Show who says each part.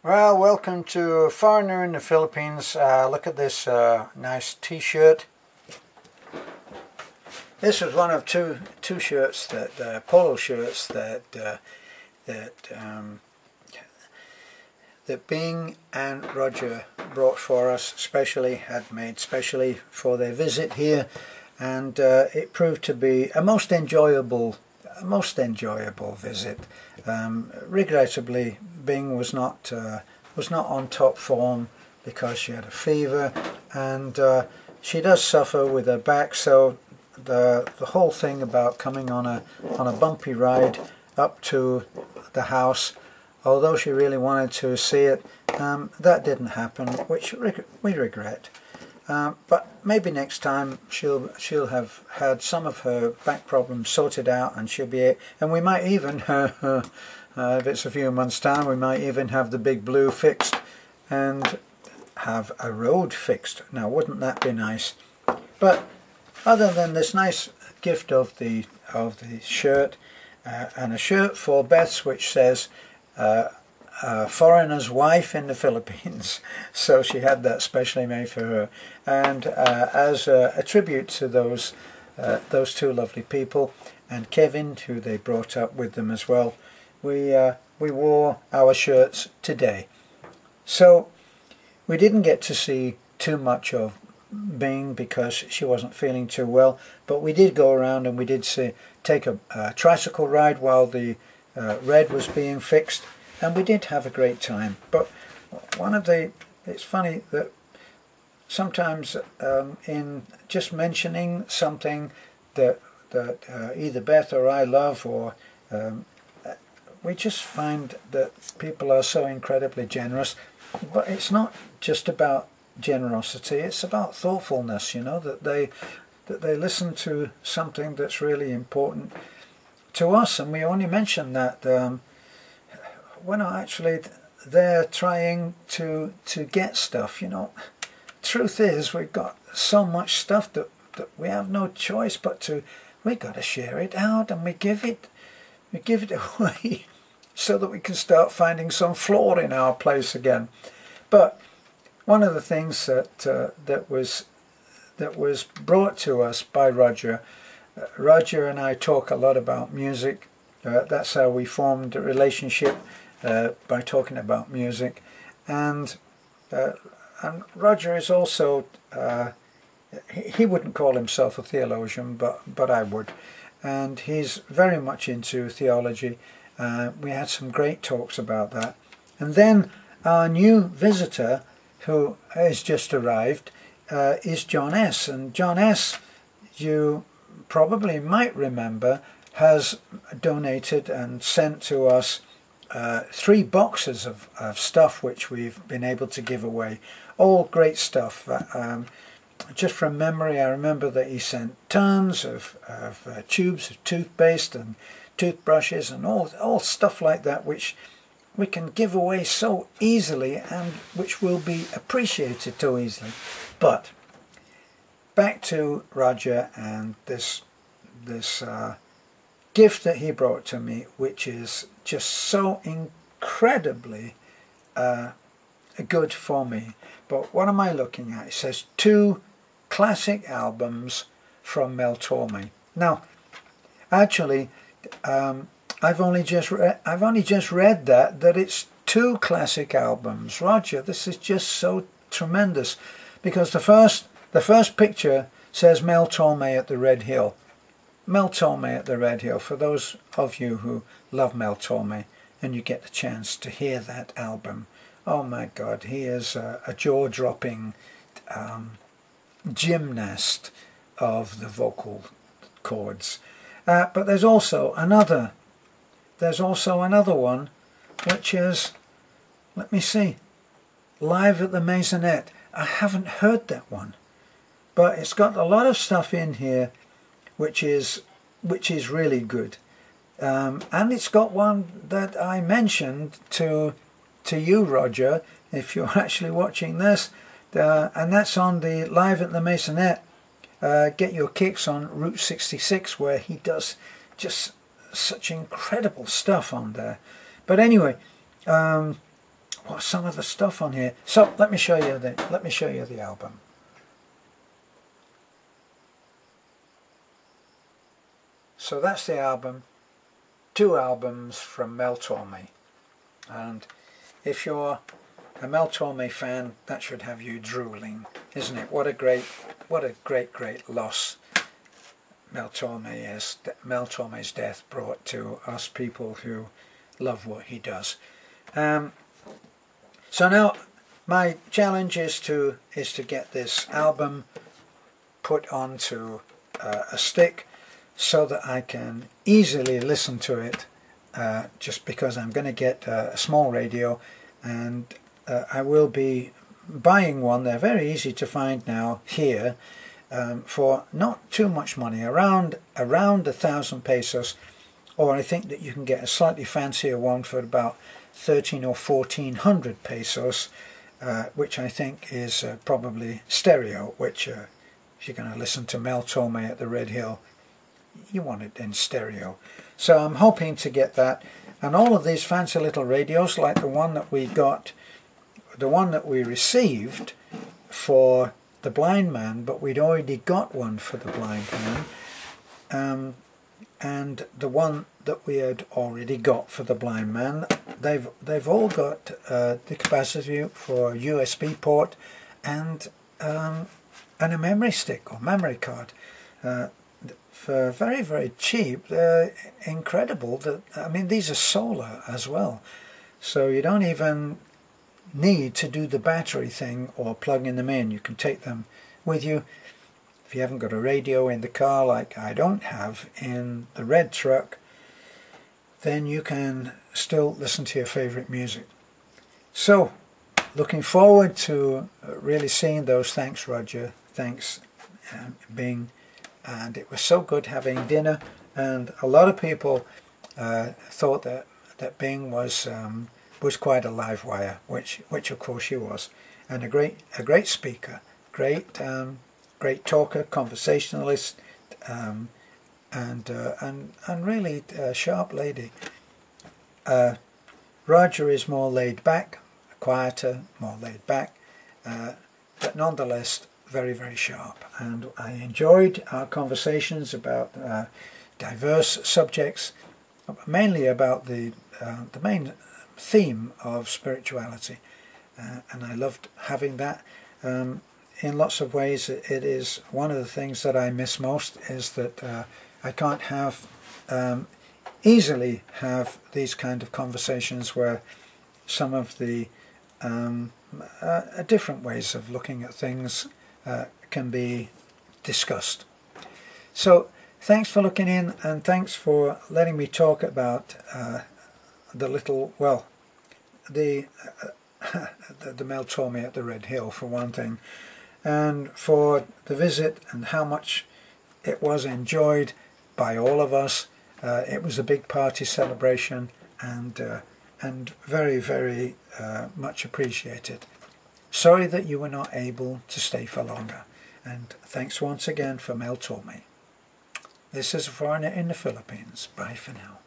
Speaker 1: Well, welcome to Foreigner in the Philippines. Look at this nice t-shirt. This was one of two shirts that polo shirts that Bing and Roger brought for us, had made specially for their visit here, and it proved to be a most enjoyable visit. Regrettably, Bing was not on top form because she had a fever, and she does suffer with her back. So the whole thing about coming on a bumpy ride up to the house, although she really wanted to see it, that didn't happen, which we regret. But maybe next time she'll have had some of her back problems sorted out, and and we might even if it's a few months' time, we might even have the Big Blue fixed and have a road fixed. Now, wouldn't that be nice? But other than this nice gift of the shirt, and a shirt for Beth's which says foreigner's wife in the Philippines, so she had that specially made for her, and as a tribute to those two lovely people, and Kevin, who they brought up with them as well, we wore our shirts today. So we didn't get to see too much of Bing because she wasn't feeling too well, but we did go around and we did take a tricycle ride while the red was being fixed, and we did have a great time. But it's funny that sometimes in just mentioning something that either Beth or I love, or we just find that people are so incredibly generous. But it's not just about generosity, it's about thoughtfulness, you know, that they listen to something that's really important to us, and we only mention that we're not actually there trying to get stuff, you know. Truth is, we've got so much stuff that we have no choice but we got to share it out, and we give it away so that we can start finding some floor in our place again. But one of the things that was brought to us by Roger and I talk a lot about music. That's how we formed a relationship, by talking about music, and Roger is also he wouldn't call himself a theologian, but I would, and he's very much into theology. We had some great talks about that. And then our new visitor, who has just arrived, is John S. And John S., you probably might remember, has donated and sent to us 3 boxes of stuff which we've been able to give away. All great stuff. Just from memory, I remember that he sent tons of tubes of toothpaste and toothbrushes and all stuff like that, which we can give away so easily and which will be appreciated so easily. But back to Roger and this gift that he brought to me, which is just so incredibly good for me. But what am I looking at? It says 2 classic albums from Mel Torme. Now, actually, I've only just read that it's 2 classic albums. Roger, this is just so tremendous, because the first picture says Mel Torme at the Red Hill. Mel Torme at the Red Hill, for those of you who love Mel Torme and you get the chance to hear that album. Oh my God, he is a jaw-dropping gymnast of the vocal cords. But there's also another one, which is, let me see, Live at the Maisonette. I haven't heard that one, but it's got a lot of stuff in here which is really good, and it's got one that I mentioned to you, Roger, if you're actually watching this, and that's on the Live at the Maisonette, Get Your Kicks on Route 66, where he does just such incredible stuff on there. But anyway, what's some of the stuff on here? So let me show you the album. So that's the album, 2 albums from Mel Torme, and if you're a Mel Torme fan, that should have you drooling, isn't it? What a great loss Mel Torme's death brought to us people who love what he does. So now my challenge is to get this album put onto a stick so that I can easily listen to it, just because I'm going to get a small radio, and I will be buying one. They're very easy to find now here, for not too much money, around 1,000 pesos, or I think that you can get a slightly fancier one for about 13 or 1400 pesos, which I think is probably stereo, which if you're going to listen to Mel Torme at the Red Hill, you want it in stereo. So I'm hoping to get that, and all of these fancy little radios, like the one that we got, the one that we received for the blind man, but we'd already got one for the blind man, and the one that we had already got for the blind man, they've all got the capacity for a USB port and a memory stick or memory card. For very, very cheap. They're incredible. I mean, these are solar as well, so you don't even need to do the battery thing or plugging them in. You can take them with you. If you haven't got a radio in the car like I don't have in the red truck, then you can still listen to your favorite music. So looking forward to really seeing those. Thanks, Roger. Thanks, Bing. And it was so good having dinner, and a lot of people thought that Bing was quite a live wire, which of course she was, and a great speaker, great talker, conversationalist, and really a sharp lady. Roger is more laid back, quieter, more laid back, but nonetheless very, very sharp, and I enjoyed our conversations about diverse subjects, mainly about the main theme of spirituality, and I loved having that. In lots of ways, it is one of the things that I miss most, is that I can't easily have these kind of conversations where some of the different ways of looking at things can be discussed. So thanks for looking in, and thanks for letting me talk about the Mel Torme at the Red Hill, for one thing, and for the visit and how much it was enjoyed by all of us. It was a big party celebration, and very, very much appreciated. Sorry that you were not able to stay for longer, and thanks once again for Mel Torme. This is a foreigner in the Philippines. Bye for now.